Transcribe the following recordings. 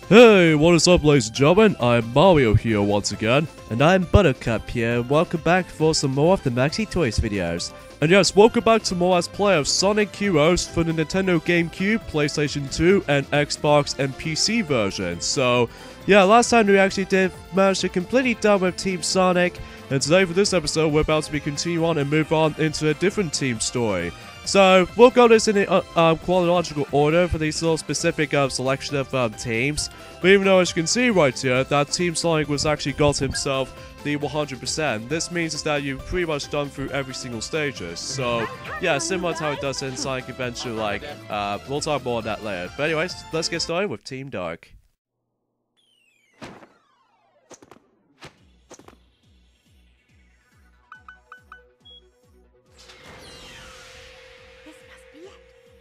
Hey, what is up, ladies and gentlemen? I'm Mario here once again, and I'm Buttercup here, and welcome back for some more of the Maxi Toys videos. And yes, welcome back to more Let's Play of Sonic Heroes for the Nintendo GameCube, PlayStation 2, and Xbox and PC versions. So, yeah, last time we actually did manage to completely done with Team Sonic, and today for this episode we're about to be continue on and move on into a different team story. So, we'll go this in chronological order for these little specific selection of teams. But even though, as you can see right here, that Team Sonic was actually got himself the 100%. This means is that you've pretty much done through every single stages. So, yeah, similar to how it does in Sonic Adventure, like, we'll talk more on that later. But anyways, let's get started with Team Dark.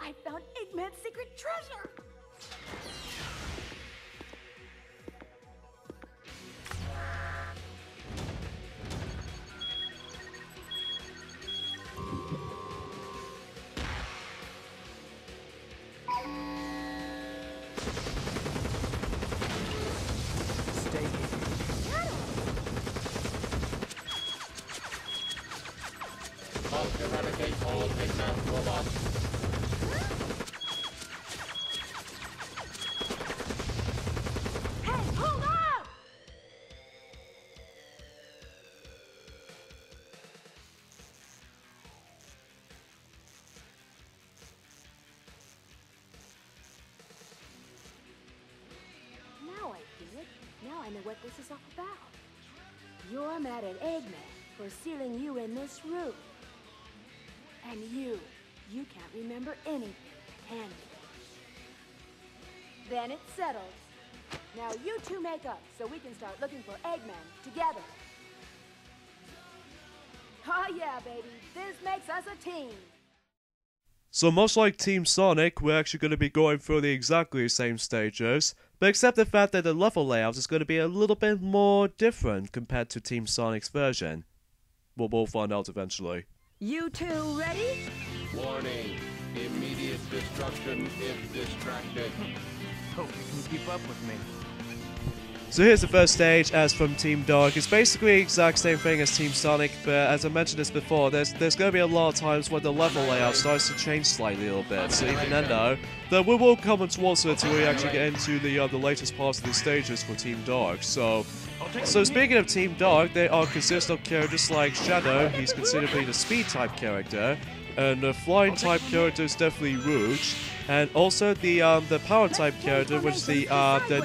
I found Eggman's secret treasure! Stay here. Must eradicate all Eggman robots. Now I know what this is all about. You're mad at Eggman for sealing you in this room. And you can't remember anything, can you? Then it's settled. Now you two make up so we can start looking for Eggman together. Oh yeah, baby, this makes us a team. So much like Team Sonic, we're actually going to be going through the exactly same stages, but except the fact that the level layout is going to be a little bit more different compared to Team Sonic's version. We'll find out eventually. You two ready? Warning. Immediate destruction if distracted. Hope you can keep up with me. So here's the first stage, as from Team Dark. It's basically the exact same thing as Team Sonic, but as I mentioned this before, there's going to be a lot of times when the level layout starts to change slightly a little bit. So even then though, we will come towards it until we actually get into the latest parts of the stages for Team Dark. So speaking of Team Dark, they are consist of characters like Shadow. He's considerably the speed type character, and the flying type character is definitely Rouge. And also the power type character, which is the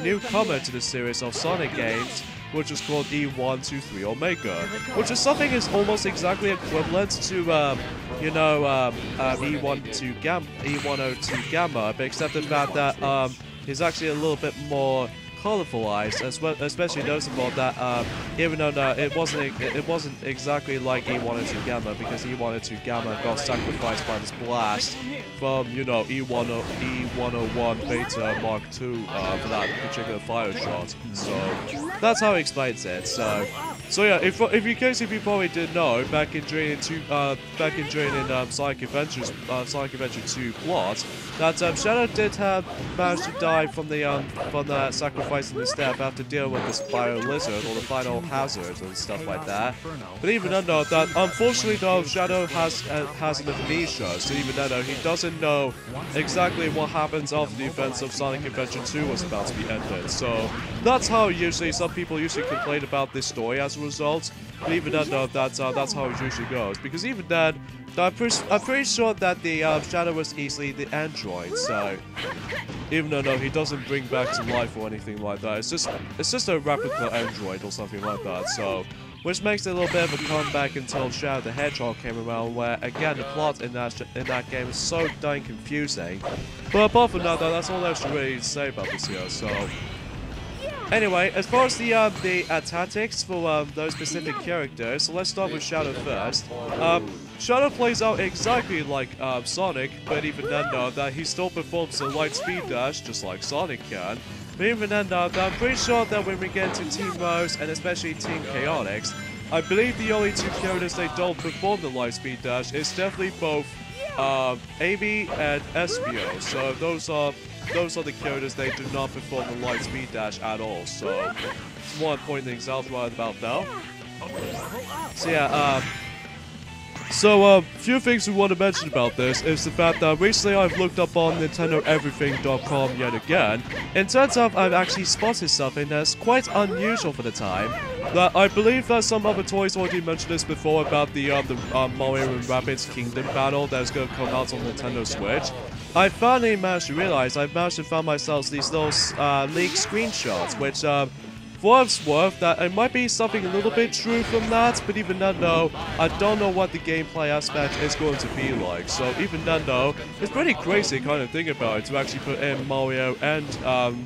newcomer to the series of Sonic games, which is called E123 Omega, which is something is almost exactly equivalent to E102 Gamma, but except the fact that he's actually a little bit more colorfulized, as well, especially noticeable that even though it wasn't exactly like E102 Gamma, because E102 Gamma got sacrificed by this blast from E101 Beta Mark II for that particular fire shot. So that's how he explains it. So yeah, if in case if you probably didn't know, back in Sonic Adventure 2 plot, that Shadow did have managed to die from the sacrificing the step after dealing with this fire lizard or the final hazards and stuff like that. But even then though, that unfortunately though, Shadow has an amnesia, so even then though, he doesn't know exactly what happens after the events of Sonic Adventure 2 was about to be ended. So that's how some people usually complain about this story as a result. But even then though, that's how it usually goes, because even then, I'm pretty sure that the Shadow was easily the android, so even though no, he doesn't bring back to life or anything like that, it's just a replica android or something like that. So, which makes it a little bit of a comeback until Shadow the Hedgehog came around, where again the plot in that game is so dang confusing. But apart from that, though, that's all I should really say about this here. So. Anyway, as far as the tactics for those specific characters, so let's start with Shadow first. Shadow plays out exactly like Sonic, but even then though, that he still performs a light speed dash just like Sonic can. But even then though, that I'm pretty sure that when we get into Team Rose and especially Team Chaotix, I believe the only two characters they don't perform the light speed dash is definitely both AB and Espio. So those are those other characters, they do not perform the light speed dash at all. So, it's one point things out right about now. So yeah, a few things we want to mention about this is the fact that recently I've looked up on NintendoEverything.com yet again, and turns out I've actually spotted something that's quite unusual for the time. That I believe that some other toys already mentioned this before about the Mario and Rabbids Kingdom battle that's going to come out on Nintendo Switch. I finally managed to realize I've managed to find myself these little leaked screenshots, which for what it's worth, that it might be something a little bit true from that, but even then though, I don't know what the gameplay aspect is going to be like. So even then though, it's pretty crazy kind of thing about it to actually put in Mario and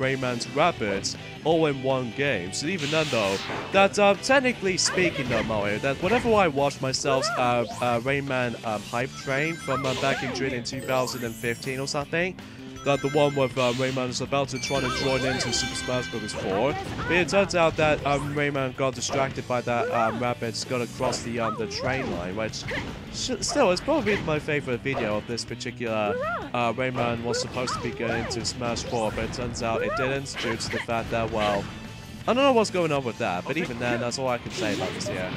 Rayman's Rabbids all in one game. So even then though, that technically speaking though, Mario, that whenever I watch myself Rayman Hype Train from back in June in 2015 or something, that the one with Rayman is about to try to join into Super Smash Bros. 4. But it turns out that Rayman got distracted by that Rabbids got across the train line, which still is probably my favorite video of this particular Rayman was supposed to be going into Smash 4, but it turns out it didn't due to the fact that, well, I don't know what's going on with that, but even then, that's all I can say about this here.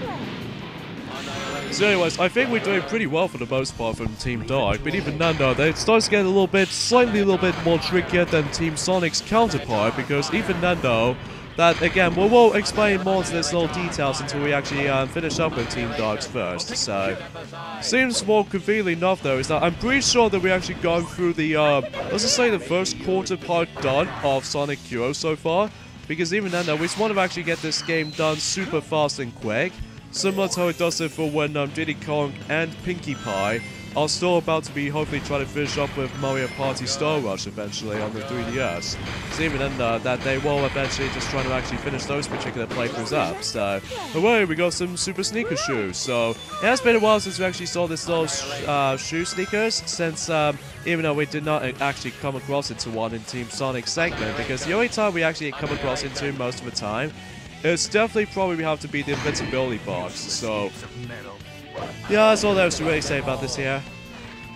So anyways, I think we're doing pretty well for the most part from Team Dark, but even then though, it starts to get a little bit, slightly a little bit more trickier than Team Sonic's counterpart, because even then though, that again, we will explain more to this little details until we actually finish up with Team Dark's first. So, seems more conveniently enough though, is that I'm pretty sure that we're actually going through the, let's just say the first quarter part done of Sonic Heroes so far, because even then though, we just want to actually get this game done super fast and quick. Similar to how it does it for when Diddy Kong and Pinkie Pie are still about to be hopefully trying to finish up with Mario Party Star Rush eventually on the 3DS. So even then that they will eventually just try to actually finish those particular playthroughs up. So, away we got some Super Sneaker Shoes. So, it has been a while since we actually saw this little shoe sneakers, since even though we did not actually come across into one in Team Sonic's segment, because the only time we actually come across into most of the time, it's definitely probably have to be the invincibility box, so yeah, that's all there is to really say about this here.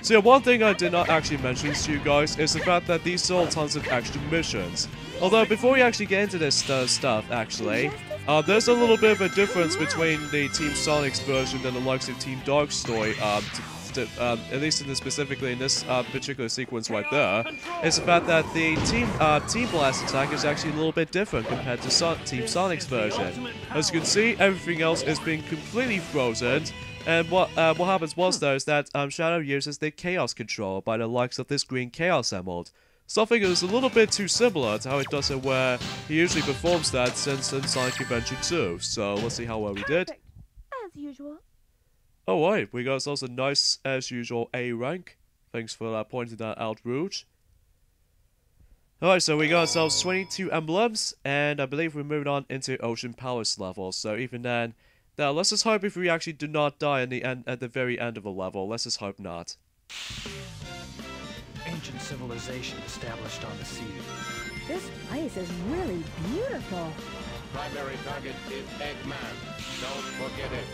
So yeah, one thing I did not actually mention to you guys is the fact that these are all tons of extra missions. Although before we actually get into this stuff, actually, there's a little bit of a difference between the Team Sonic's version and the likes of Team Dark's story, at least in this, specifically in this particular sequence right there, is the fact that the Team Blast attack is actually a little bit different compared to Team Sonic's version. As you can see, everything else is being completely frozen, and what happens was though is that Shadow uses the Chaos control by the likes of this green Chaos Emerald. Something that is a little bit too similar to how it does it where he usually performs that since in Sonic Adventure 2. So let's see how well we did. As usual. Oh wait, we got ourselves a nice, as usual, A rank. Thanks for pointing that out, Rouge. Alright, so we got ourselves 22 emblems, and I believe we're moving on into Ocean Palace level. So even then, now let's just hope if we actually do not die in the end, at the very end of a level. Let's just hope not. Ancient civilization established on the sea. This place is really beautiful. Primary target is Eggman. Don't forget it.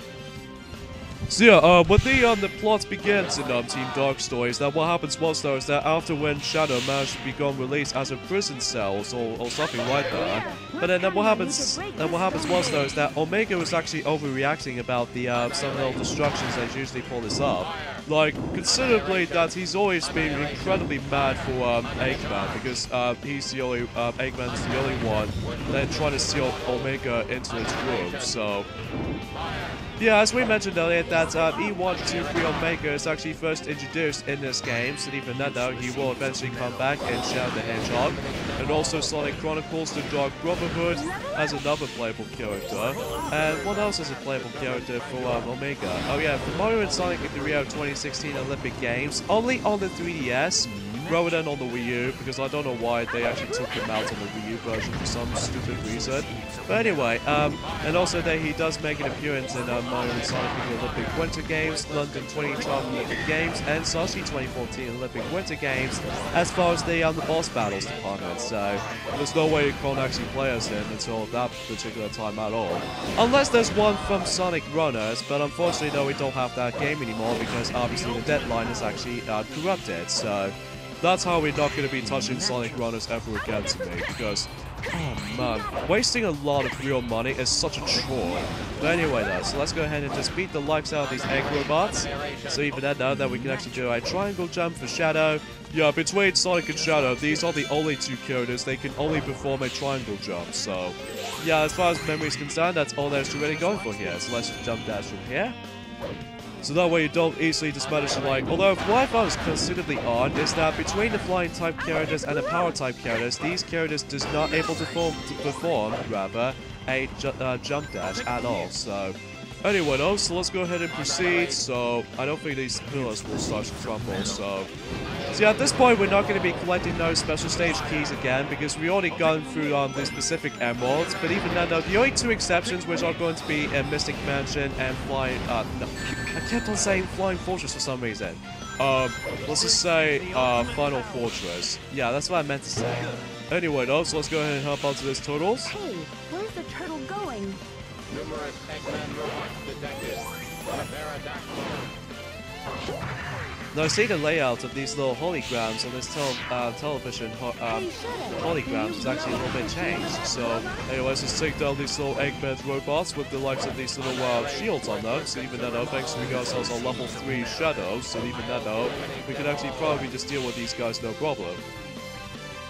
So yeah, what the plot begins in Team Dark stories, that what happens was though is that after when Shadow managed to become released as a prison cell or something like that, but then what happens was though is that Omega was actually overreacting about the some little destructions that usually pull this up. Like considerably that he's always been incredibly mad for Eggman, because he's the only Eggman's the only one that trying to seal Omega into its room. So yeah, as we mentioned earlier, that E123 Omega is actually first introduced in this game, so even then though, he will eventually come back in Shadow the Hedgehog, and also Sonic Chronicles The Dark Brotherhood as another playable character, and what else is a playable character for Omega? Oh yeah, for Mario and Sonic in the Rio 2016 Olympic Games, only on the 3DS, rather than on the Wii U, because I don't know why they actually took him out on the Wii U version for some stupid reason. But anyway, and also that he does make an appearance in Mario and Sonic in the Olympic Winter Games, London 2012 Olympic Games, and Sochi 2014 Olympic Winter Games, as far as the boss battles department. So there's no way you can't actually play as him until that particular time at all. Unless there's one from Sonic Runners, but unfortunately though we don't have that game anymore because obviously the deadline is actually corrupted. So that's how we're not going to be touching Sonic Runners ever again to me, because, oh man, wasting a lot of real money is such a chore. But anyway though, so let's go ahead and just beat the lives out of these egg robots. So even then now that we can actually do a triangle jump for Shadow. Yeah, between Sonic and Shadow, these are the only two characters they can only perform a triangle jump, so yeah, as far as memory is concerned, that's all there's really going for here. So let's just jump dash from here. So that way you don't easily just manage to like, although what I found is considerably odd is that between the flying type characters and the power type characters, these characters does not able to perform a jump dash at all. So anyway though, so let's go ahead and proceed. So I don't think these pillars will start to crumble, so yeah, at this point we're not going to be collecting those special stage keys again because we already gone through the specific emeralds. But even then though, the only two exceptions which are going to be Mystic Mansion and Flying, no, I kept on saying Flying Fortress for some reason. Let's just say Final Fortress. Yeah, that's what I meant to say. Anyway though, so let's go ahead and hop onto this turtles. Hey, where's the turtle going? Numerous Eggman robots detected. Now, see the layout of these little holograms on this television holograms is actually a little bit changed. So, anyways, let's take down these little Eggman robots with the likes of these little shields on them. So even then, thanks to we got ourselves a level 3 Shadows. So even then, we can actually probably just deal with these guys no problem.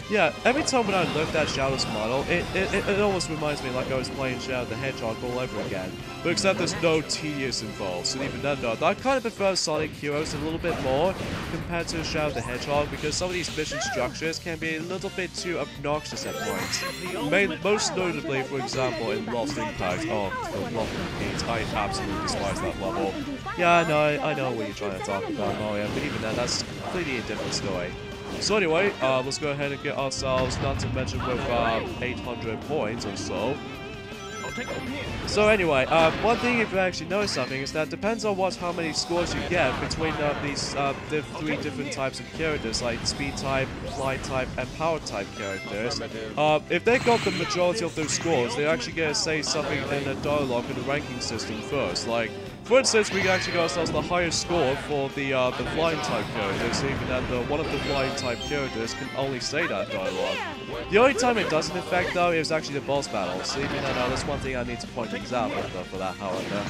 Yeah, every time when I look at Shadow's model, it almost reminds me like I was playing Shadow the Hedgehog all over again. But except there's no tedious involved, so even then though, I kind of prefer Sonic Heroes a little bit more compared to Shadow the Hedgehog because some of these mission structures can be a little bit too obnoxious at points. Most notably, for example, in Lost Impact, oh, the Lost Impact, I absolutely despise that level. Yeah, I know what you're trying to talk about, Mario, but even then, that's completely a different story. So anyway, let's go ahead and get ourselves, not to mention with 800 points or so. So anyway, one thing if you actually notice something is that depends on how many scores you get between these three different types of characters, like speed type, fly type, and power type characters. If they got the majority of those scores, they're actually going to say something in the dialogue in the ranking system first. Like, for instance, we actually got ourselves the highest score for the flying type characters, even that one of the flying type characters can only say that dialogue. The only time it doesn't affect though is actually the boss battles. So even though that's one thing I need to point things out for that, however.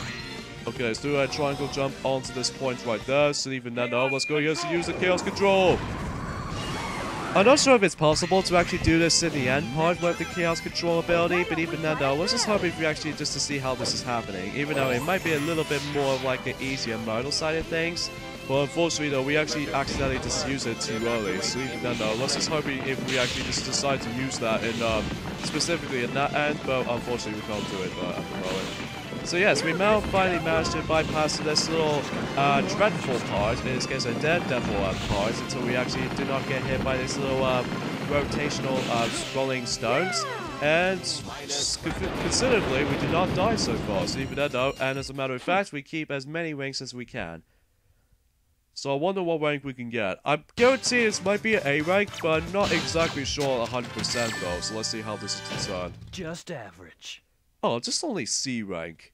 Okay, let's do a triangle jump onto this point right there. So even then, let's go use the Chaos Control. I'm not sure if it's possible to actually do this in the end part with the Chaos Control ability, but even then though, let's just hope if we actually just to see how this is happening, even though it might be a little bit more of like an easier modal side of things. But unfortunately though, we actually accidentally just used it too early, so even then though, let's just hope if we actually just decide to use that in, specifically in that end, but unfortunately we can't do it at the moment. So yes, we now finally managed to bypass this little dreadful part, in this case a daredevil part, until we actually do not get hit by this little rotational scrolling stones. And considerably, we do not die so far, so even then though, and as a matter of fact, we keep as many ranks as we can. So I wonder what rank we can get. I guarantee this might be an A rank, but I'm not exactly sure 100% though, so let's see how this is concerned. Just average. Oh, just only C rank.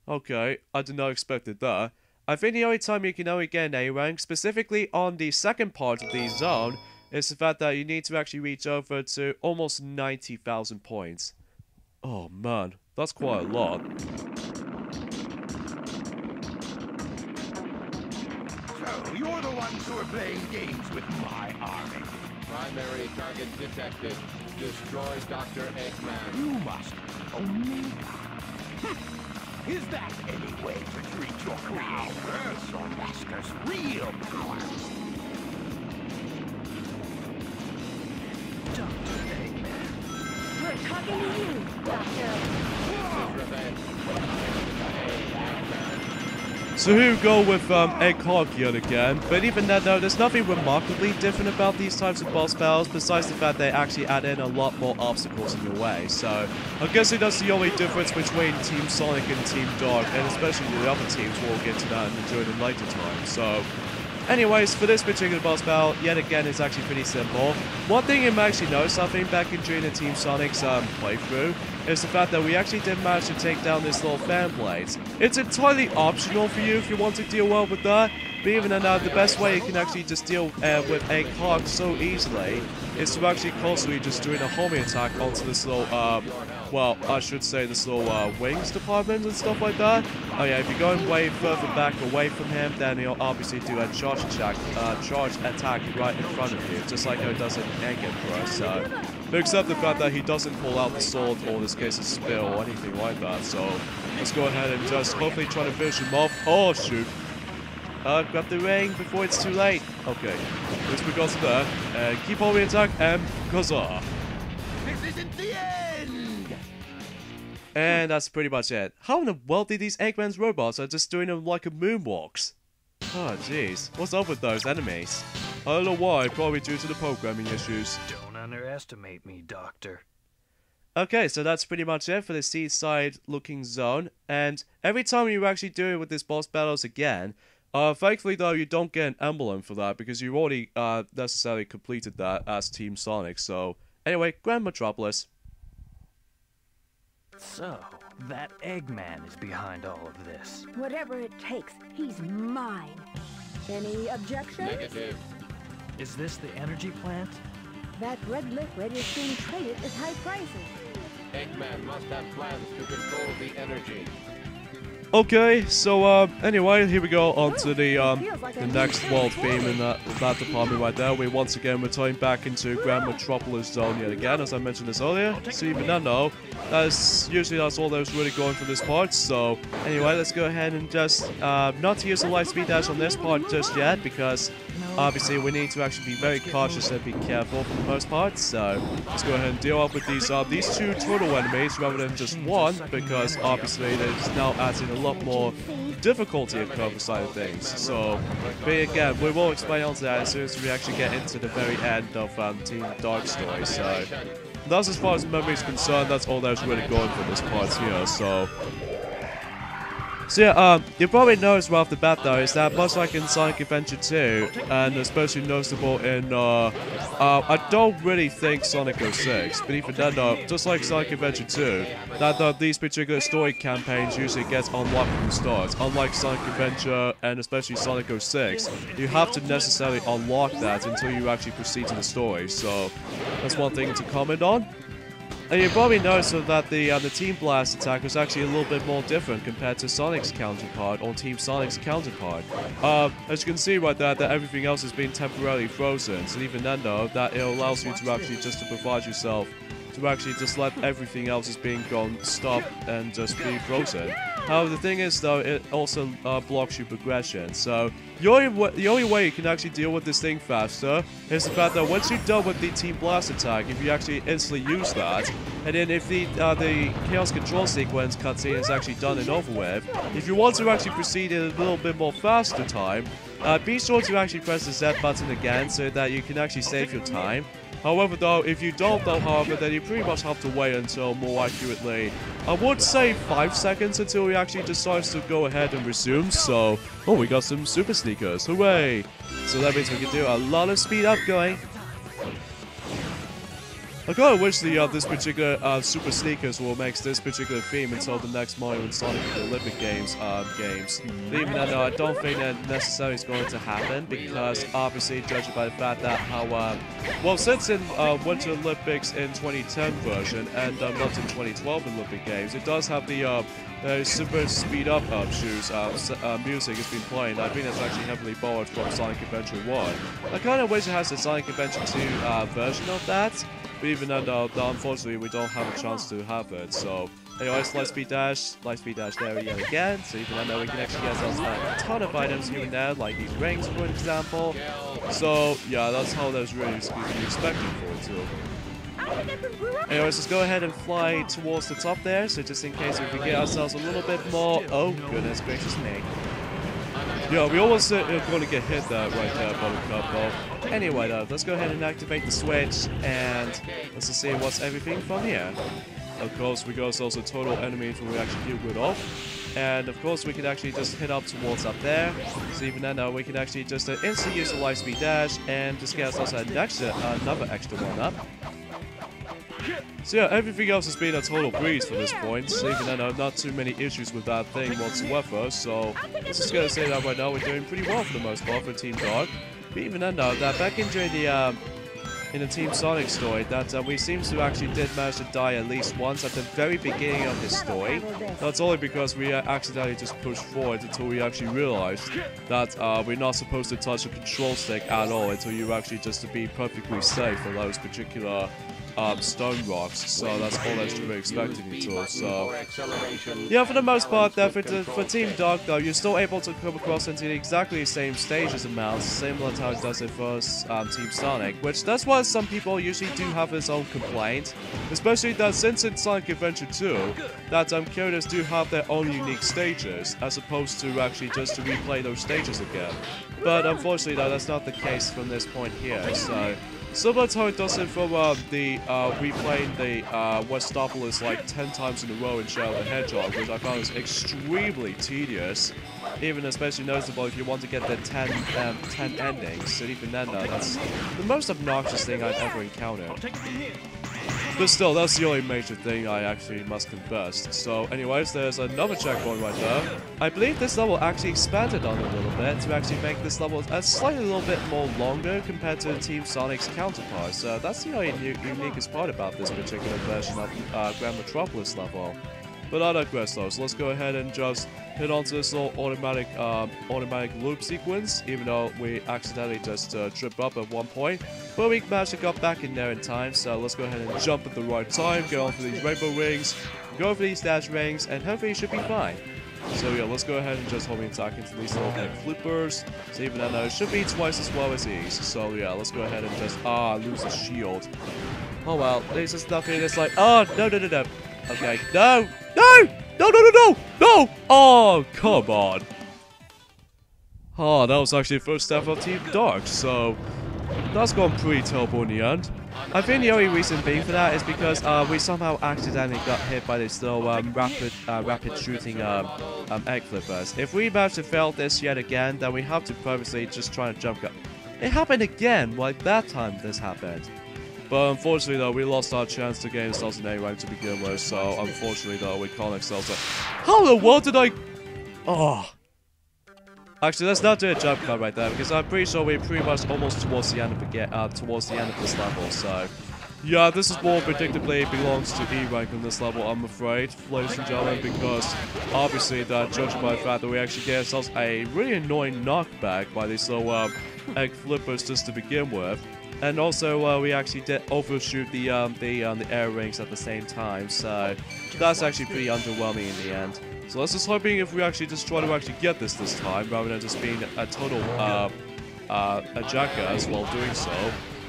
Okay, I did not expect it there. I think the only time you can only get an A rank, specifically on the second part of the zone, is the fact that you need to actually reach over to almost 90,000 points. Oh man, that's quite a lot. So, you're the ones who are playing games with my army. Primary target detected. Destroy Dr. Eggman. You must be Omega. Is that any way to treat your crown? Where's your master's real power? Dr. Eggman. We're talking to you, Doctor. Revenge. So here we go with Egghog yet again, but even then though, there's nothing remarkably different about these types of boss battles besides the fact they actually add in a lot more obstacles in your way. So I'm guessing that's the only difference between Team Sonic and Team Dark, and especially the other teams. We'll get to that during the later time. So anyways, for this particular boss battle, yet again, it's actually pretty simple. One thing you might actually notice something back in during the Team Sonic's playthrough is the fact that we actually did manage to take down this little fan blades. It's entirely optional for you if you want to deal well with that, But even then, the best way you can actually just deal with a cog so easily is to actually constantly just doing a homing attack onto this little, well, I should say this little wings department and stuff like that. Oh yeah, if you're going way further back away from him, then he'll obviously do a charge attack right in front of you, just like how he does in Angen for us. So, except the fact that he doesn't pull out the sword, or in this case a spear or anything like that. So, let's go ahead and just hopefully try to finish him off. Oh shoot! Grab the ring before it's too late. Okay, let's go to there. Keep holding attack and Gaza. This isn't the end! And that's pretty much it. How in the world did these Eggman's robots are just doing them like a moonwalks? Oh jeez, what's up with those enemies? I don't know why, probably due to the programming issues. Don't underestimate me, Doctor. Okay, so that's pretty much it for the Seaside looking zone. And every time you actually do it with this boss battles again, thankfully though you don't get an emblem for that because you already necessarily completed that as Team Sonic. So anyway, Grand Metropolis. So, that Eggman is behind all of this. Whatever it takes, he's mine. Any objections? Negative. Is this the energy plant? That red liquid is being traded at high prices. Eggman must have plans to control the energy. Okay, so anyway, here we go on to the next world theme in that department right there. We once again return back into Grand Metropolis zone yet again, as I mentioned this earlier. So even then though, that's all that was really going for this part. So anyway, let's go ahead and just not to use the light speed dash on this part just yet, because obviously we need to actually be very cautious and be careful for the most part. So let's go ahead and deal up with these two turtle enemies rather than just one, because obviously there's now adding a lot more difficulty at cover side of things. So, but again, we will explain on to that as soon as we actually get into the very end of Team Dark Story. So that's as far as memory is concerned. That's all that's really going for this part here. So yeah, you probably noticed right off the bat though, is that much like in Sonic Adventure 2, and especially noticeable in, I don't really think Sonic 06, but even then though, just like Sonic Adventure 2, that these particular story campaigns usually get unlocked from the start. Unlike Sonic Adventure, and especially Sonic 06, you have to necessarily unlock that until you actually proceed to the story, so that's one thing to comment on. And you probably noticed that the Team Blast attack was actually a little bit more different compared to Sonic's counterpart, or Team Sonic's counterpart. As you can see right there, that everything else has been temporarily frozen, so even then though, that it allows you to actually just to provide yourself, to actually just let everything else is being gone, stop, and just be frozen. However, the thing is though, it also blocks your progression, so the only way you can actually deal with this thing faster is the fact that once you're done with the Team Blast attack, if you actually instantly use that, and then if the Chaos Control sequence cutscene is actually done and over with, if you want to actually proceed in a little bit more faster time, be sure to actually press the Z button again so that you can actually save your time. However though, if you don't though, however, then you pretty much have to wait until, more accurately, I would say 5 seconds until he actually decides to go ahead and resume. So, oh, we got some super sneakers, hooray! So that means we can do a lot of speed up going. I kind of wish this particular super sneakers will make this particular theme until the next Mario and Sonic Olympic games. But even then, I don't think that necessarily is going to happen, because obviously, judging by the fact that how well, since in Winter Olympics in 2010 version and not in 2012 Olympic Games, it does have the super speed up shoes music has been playing. I think it's actually heavily borrowed from Sonic Adventure 1. I kind of wish it has the Sonic Adventure 2 version of that. But even then, unfortunately, we don't have a chance to have it. So, anyways, light speed dash there yet again. So even though we can actually get ourselves a ton of items here and there, like these rings, for example. So, yeah, that's how those rings could be expected for too. Anyways, let's go ahead and fly towards the top there. So just in case we get ourselves a little bit more. Oh goodness gracious me! Yeah, we almost going to get hit there right there, Buttercup. But anyway, though, let's go ahead and activate the switch, and let's just see what's everything from here. Of course, we got also total enemies when we actually get rid of. And of course, we can actually just hit up towards up there. So even then, we can actually just instantly use the light speed dash and just get ourselves another extra one up. So yeah, everything else has been a total breeze for this point, even though not too many issues with that thing whatsoever, so let's just gonna say that right now we're doing pretty well for the most part for Team Dark. But even then though, that back in the Team Sonic story, that we seem to actually did manage to die at least once at the very beginning of this story. That's only because we accidentally just pushed forward until we actually realized that we're not supposed to touch the control stick at all until you're actually just to be perfectly safe for those particular stone rocks, so that's all I should be expecting you to. So yeah, for the most part, for Team Dark though, you're still able to come across into exactly the same stages and mounts, similar to how it does it for Team Sonic, which that's why some people usually do have this own complaint, especially that since in Sonic Adventure 2, that characters do have their own unique stages, as opposed to actually just to replay those stages again. But unfortunately though, that's not the case from this point here, so similar to how it does it from replaying the Metropolis like 10 times in a row in Shadow the Hedgehog, which I found was extremely tedious, even especially noticeable if you want to get the 10 endings, and even then that's the most obnoxious thing I've ever encountered. But still, that's the only major thing I actually must confess. So anyways, there's another checkpoint right there. I believe this level actually expanded on it a little bit to actually make this level a slightly little bit more longer compared to Team Sonic's counterparts. So that's the only uniquest part about this particular version of Grand Metropolis level. But I digress though, so let's go ahead and just hit onto this little automatic loop sequence, even though we accidentally just tripped up at one point. But we managed to get back in there in time, so let's go ahead and jump at the right time, get on for these rainbow rings, go for these dash rings, and hopefully it should be fine. So yeah, let's go ahead and just hold me attack into these little flippers. So even though it should be twice as well as these. So yeah, let's go ahead and just lose the shield. Oh well, there's just stuff here that's like, oh no. Okay, no! Oh, come on. Oh, that was actually the first step of Team Dark, so that's gone pretty terrible in the end. I think the only reason being for that is because we somehow accidentally got hit by this little rapid shooting egg flippers. If we manage to fail this yet again, then we have to purposely just try to jump. It happened again, like that time this happened. But unfortunately though, we lost our chance to gain ourselves an A rank to begin with, so unfortunately though, we can't excel to— How in the world did I— Oh. Actually, let's not do a jump cut right there, because I'm pretty sure we're pretty much almost towards the end of this level, so yeah, this is more predictably belongs to E rank on this level, I'm afraid, ladies and gentlemen, because obviously that, judging by the fact that we actually get ourselves a really annoying knockback by these little egg flippers just to begin with. And also, we actually did overshoot the air rings at the same time, so that's actually pretty underwhelming in the end. So let's just hoping if we actually just try to actually get this time, rather than just being a total a jackass while doing so.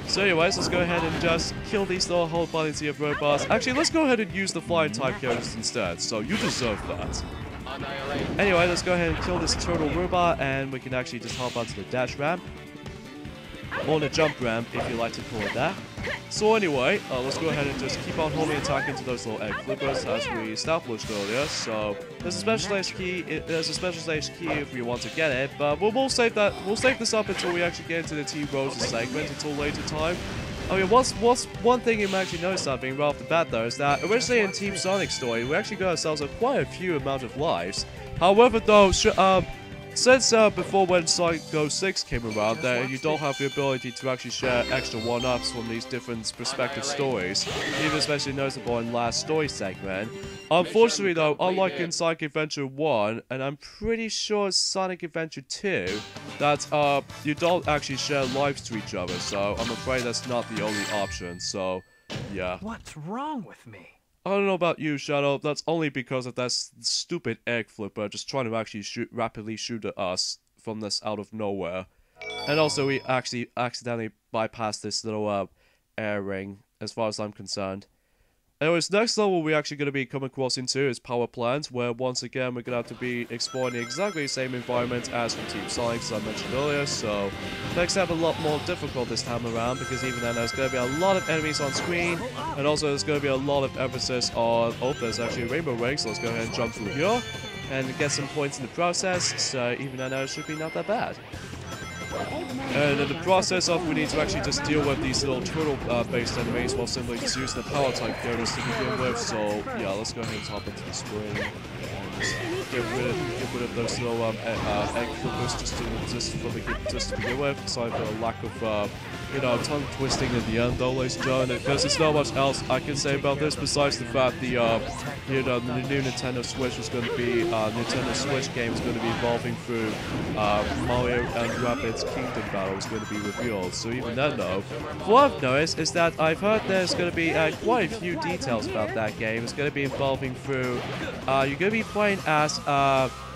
So anyways, let's go ahead and just kill these little whole bunny of robots. Actually, let's go ahead and use the flying type characters instead, so you deserve that. Anyway, let's go ahead and kill this turtle robot, and we can actually just hop onto the dash ramp. Or the jump ramp, if you like to call it that. So anyway, let's go ahead and just keep on holding attack into those little egg flippers as we established earlier. So there's a special stage key. There's a special stage key if we want to get it, but we'll save that. We'll save this up until we actually get into the Team Rosa segment until later time. I mean, what's one thing you might actually notice something right off the bat though is that originally in Team Sonic story we actually got ourselves quite a few amount of lives. However, though, since before when Sonic Go 6 came around, that you don't have the ability to actually share extra 1-ups from these different perspective stories, even especially noticeable in last story segment. Unfortunately though, unlike in Sonic Adventure 1, and I'm pretty sure Sonic Adventure 2, that you don't actually share lives to each other, so I'm afraid that's not the only option, so yeah. What's wrong with me? I don't know about you, Shadow, that's only because of that stupid egg flipper just trying to actually rapidly shoot at us from this out of nowhere. And also, we actually accidentally bypassed this little air ring, as far as I'm concerned. Anyways, next level we're actually going to be coming across into is Power Plant, where once again we're going to have to be exploring exactly the same environment as from Team Sonic, as I mentioned earlier, so makes it a lot more difficult this time around, because even then there's going to be a lot of enemies on screen, and also there's going to be a lot of emphasis on— oh, there's actually a rainbow ring, so let's go ahead and jump through here, and get some points in the process, so even then it should be not that bad. And in the process of, we need to actually just deal with these little turtle-based enemies while simply just using the power type characters to begin with. So yeah, let's go ahead and hop into the spring and get rid of those little egg killers just to begin with. Sorry for the lack of you know, tongue twisting at the end though, ladies and gentlemen, because there's not much else I can say about this besides the fact the you know, the new Nintendo Switch is going to be Nintendo Switch game is going to be evolving through Mario and Rabbids Kingdom Battle is going to be revealed. So even then though, what I've noticed is that I've heard there's going to be quite a few details about that game. It's going to be evolving through you're going to be playing as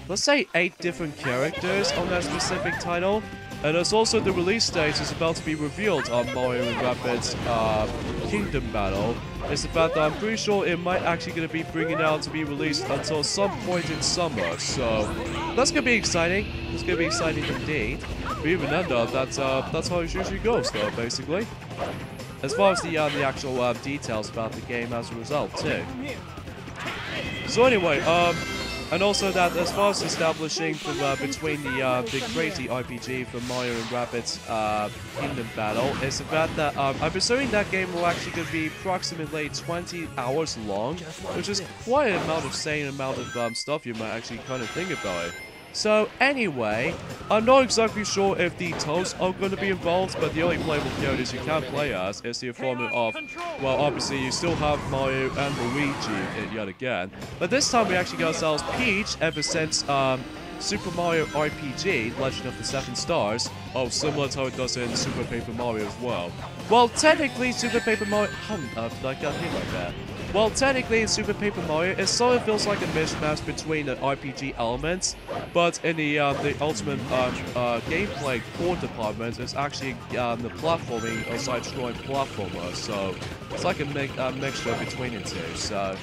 let's say 8 different characters on that specific title. And there's also the release date is about to be revealed on Mario and Rabbids Kingdom Battle. It's the fact that I'm pretty sure it might actually going to be bringing out to be released until some point in summer. So that's going to be exciting. It's going to be exciting indeed. But even then though, that's how it usually goes though, basically. As far as the actual details about the game as a result too. So anyway, and also that as far as establishing from between the crazy RPG from Mario and Rabbids Kingdom Battle is the fact that I'm assuming that game will actually going to be approximately 20 hours long, which is quite an insane amount of stuff you might actually kind of think about it. So anyway, I'm not exactly sure if the Toads are going to be involved, but the only playable characters you can play as is the informant of, well, obviously you still have Mario and Luigi yet again. But this time we actually got ourselves Peach ever since Super Mario RPG, Legend of the Seven Stars. Oh, similar to how it does in Super Paper Mario as well. Well, technically Super Paper Mario... did I get hit like that? Well, technically in Super Paper Mario, it sort of feels like a mishmash between the RPG elements, but in the ultimate gameplay core department, it's actually the platforming or side-scrolling platformer, so it's like a mixture between the two. So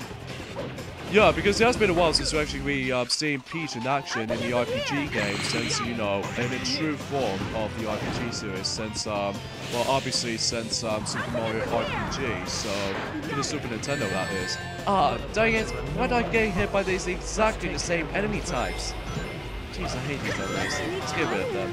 yeah, because it has been a while since we've actually seen Peach in action in the RPG game, since, you know, in the true form of the RPG series, since, well, obviously since Super Mario RPG, so for the Super Nintendo that is. Ah, dang it, why am I getting hit by these exactly the same enemy types? Jeez, I hate these enemies. Let's get rid of them.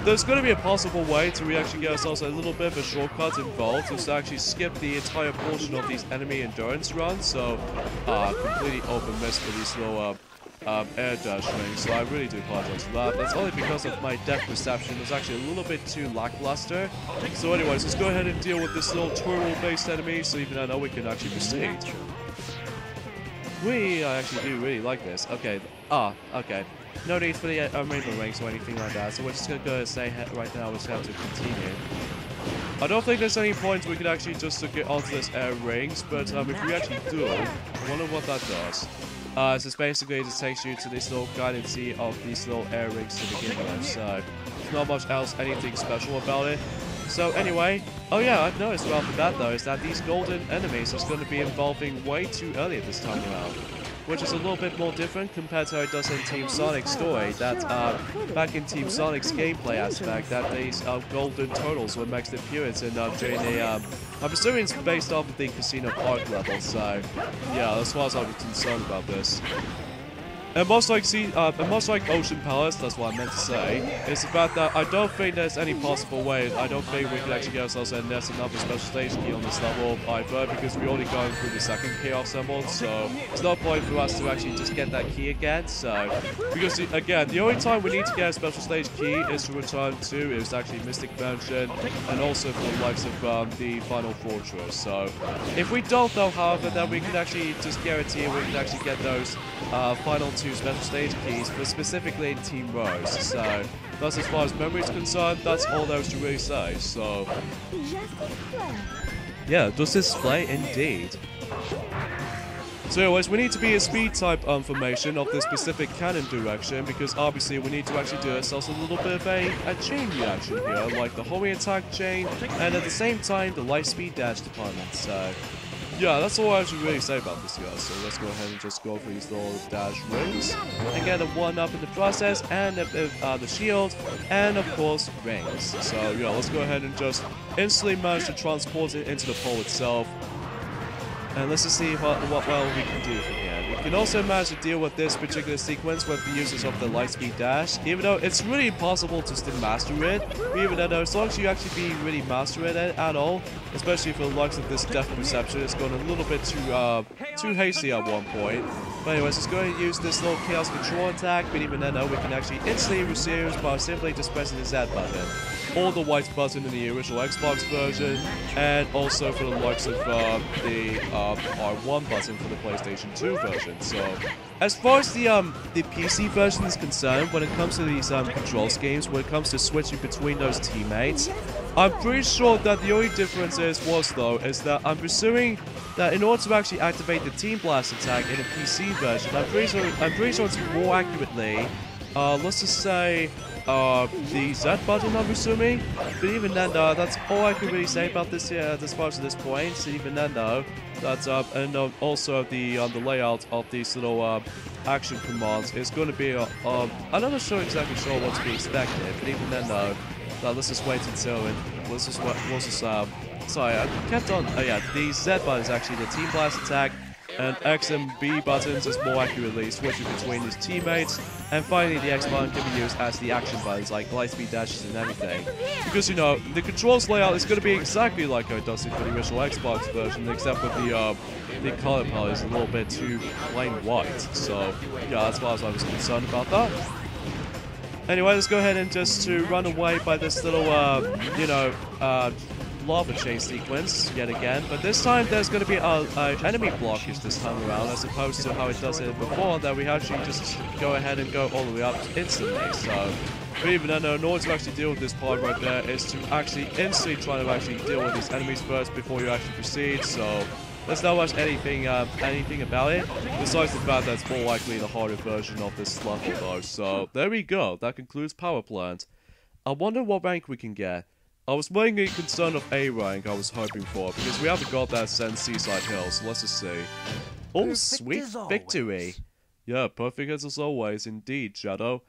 There's going to be a possible way to actually get ourselves a little bit of a shortcut involved, is to actually skip the entire portion of these enemy endurance runs, so completely open miss for these little air dash rings, so I really do apologize for that. That's only because of my depth perception was actually a little bit too lackluster. So anyways, let's go ahead and deal with this little turtle-based enemy, so even I know we can actually proceed. I actually do really like this. Okay, okay. No need for the rainbow rings or anything like that, so we're just gonna go and say right now we just have to continue. I don't think there's any point we could actually just to get onto this air rings, but if we actually do, I wonder what that does. So it's basically it just takes you to this little guided sea of these little air rings to begin with, so there's not much else, anything special about it. So anyway, oh yeah, I've noticed right off the bat though, is that these golden enemies are going to be evolving way too early this time around, which is a little bit more different compared to how it does in Team Sonic's story, that back in Team Sonic's gameplay aspect, that these golden turtles were next appearance in during the, I'm assuming it's based off of the Casino Park level, so yeah, as far as I'm concerned about this. And much like Ocean Palace, that's what I meant to say, is the fact that I don't think there's any possible way, I don't think we can actually get ourselves another special stage key on this level either, because we're already going through the second Chaos Emerald, so there's no point for us to actually just get that key again, so, because again, the only time we need to get a special stage key is to return to, is actually Mystic Mansion, and also for the likes of the Final Fortress, so, if we don't though, however, then we can actually just guarantee we can actually get those final 2 special stage keys, but specifically in Team Rose. So that's as far as memory is concerned, that's all there is to really say. So yeah, just display indeed. So anyways, we need to be a speed type formation of the specific cannon direction, because obviously we need to actually do ourselves a little bit of a chain reaction here, like the homing attack chain, and at the same time the light speed dash department. So yeah, that's all I should really say about this, guys. So let's go ahead and just go for these little dash rings and get a 1-up in the process, and the shield, and of course rings. So yeah, let's go ahead and just instantly manage to transport it into the pole itself. And let's just see what well we can do from here. We can also manage to deal with this particular sequence with the uses of the Lightspeed Dash, even though it's really impossible just to master it. Even though as long as you actually be really master it at all, especially for the likes of this Depth Perception, it's going a little bit too hasty at one point. But anyways, let's go ahead and use this little Chaos Control attack, but even then we can actually instantly receive by simply just pressing the Z button. Or the white button in the original Xbox version, and also for the likes of the R1 button for the PlayStation 2 version. So, as far as the PC version is concerned, when it comes to these control schemes, when it comes to switching between those teammates, I'm pretty sure that the only difference is that I'm presuming that in order to actually activate the Team Blast attack in a PC version, I'm pretty sure it's more accurately, let's just say, the Z button, I'm assuming. But even then, that's all I can really say about this here as far as this point. Even then, though, that's and also the layout of these little action commands is going to be I'm not exactly sure what to be expected. But even then, though, let's just wait until sorry, I kept on. Oh yeah, the Z button is actually the Team Blast attack. And X and B buttons is more accurately switching between his teammates. And finally, the X button can be used as the action buttons, like Lightspeed dashes and everything. Because, you know, the controls layout is going to be exactly like how it does it for the original Xbox version, except for the color palette is a little bit too plain white. So, yeah, as far as I was concerned about that. Anyway, let's go ahead and just to run away by this little, lava chain sequence yet again, but this time there's going to be a enemy blockage this time around, as opposed to how it does it before, that we actually just go ahead and go all the way up instantly. So, but even then, in order to actually deal with this part right there, is to actually instantly try to actually deal with these enemies first before you actually proceed. So, there's not much anything about it, besides the fact that it's more likely the harder version of this level though. So, there we go. That concludes Power Plant. I wonder what rank we can get. I was mainly concerned of A rank I was hoping for, because we haven't got that since Seaside Hill, so let's just see. Oh, sweet victory! Yeah, perfect as always, indeed, Shadow.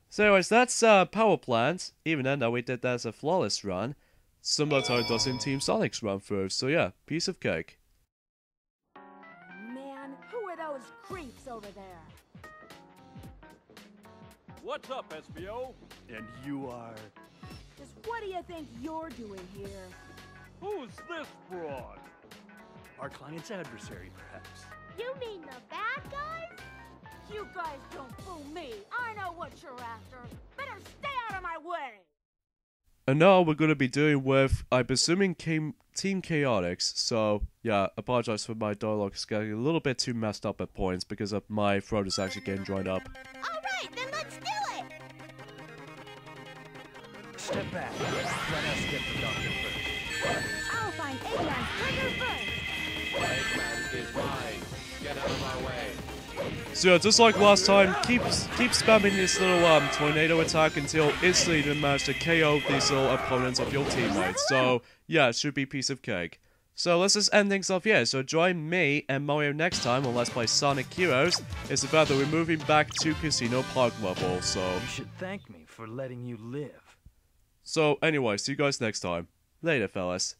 So anyways, that's Power Plant. Even then, we did that as a flawless run. Similar to how it does in Team Sonic's run through, so yeah, piece of cake. Man, who are those creeps over there? What's up, SBO? And you are... Just what do you think you're doing here? Who's this broad? our client's adversary, perhaps. You mean the bad guys? You guys don't fool me. I know what you're after. Better stay out of my way. And now we're going to be doing with, I'm assuming, Team Chaotix. So, yeah, apologize for my dialogue. It's getting a little bit too messed up at points because of my throat is actually getting dried up. Alright, then let's do it! Step back. Let us get the doctor first. I'll find Eggman's trigger first. Eggman is mine. Get out of my way. So yeah, just like last time, keep spamming this little tornado attack until instantly you manage to KO these little opponents of your teammates. So yeah, it should be a piece of cake. So let's just end things off here. So join me and Mario next time on Let's Play Sonic Heroes. It's about that we're moving back to Casino Park level. So You should thank me for letting you live. So anyway, see you guys next time. Later, fellas.